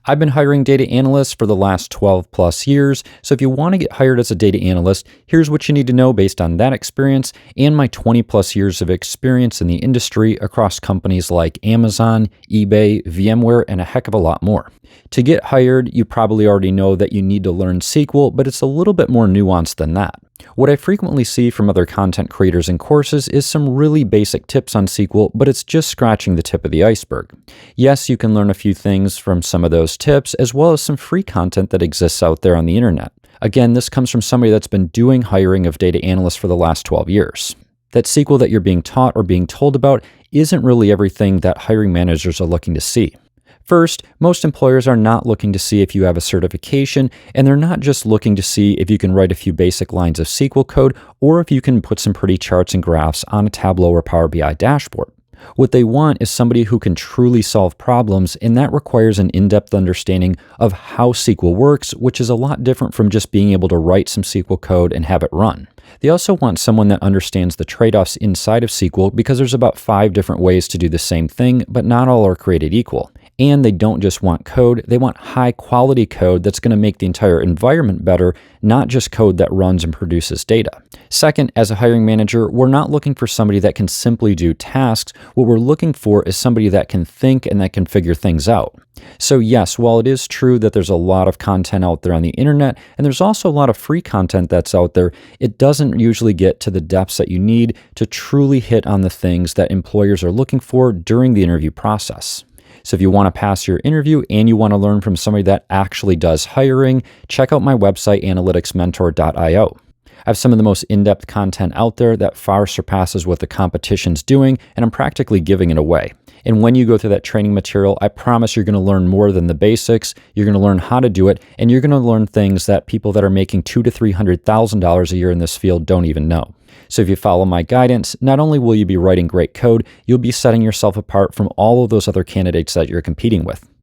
I've been hiring data analysts for the last 12 plus years, so if you want to get hired as a data analyst, here's what you need to know based on that experience and my 20 plus years of experience in the industry across companies like Amazon, eBay, VMware, and a heck of a lot more. To get hired, you probably already know that you need to learn SQL, but it's a little bit more nuanced than that. What I frequently see from other content creators and courses is some really basic tips on SQL, but it's just scratching the tip of the iceberg. Yes, you can learn a few things from some of those tips, as well as some free content that exists out there on the internet. Again, this comes from somebody that's been doing hiring of data analysts for the last 12 years. That SQL that you're being taught or being told about isn't really everything that hiring managers are looking to see. First, most employers are not looking to see if you have a certification, and they're not just looking to see if you can write a few basic lines of SQL code or if you can put some pretty charts and graphs on a Tableau or Power BI dashboard. What they want is somebody who can truly solve problems, and that requires an in-depth understanding of how SQL works, which is a lot different from just being able to write some SQL code and have it run. They also want someone that understands the trade-offs inside of SQL because there's about 5 different ways to do the same thing, but not all are created equal. And they don't just want code, they want high quality code that's going to make the entire environment better, not just code that runs and produces data. Second, as a hiring manager, we're not looking for somebody that can simply do tasks. What we're looking for is somebody that can think and that can figure things out. So yes, while it is true that there's a lot of content out there on the internet, and there's also a lot of free content that's out there, it doesn't usually get to the depths that you need to truly hit on the things that employers are looking for during the interview process. So if you want to pass your interview and you want to learn from somebody that actually does hiring, check out my website, analyticsmentor.io. I have some of the most in-depth content out there that far surpasses what the competition's doing, and I'm practically giving it away. And when you go through that training material, I promise you're going to learn more than the basics. You're going to learn how to do it, and you're going to learn things that people that are making $200,000 to $300,000 a year in this field don't even know. So if you follow my guidance, not only will you be writing great code, you'll be setting yourself apart from all of those other candidates that you're competing with.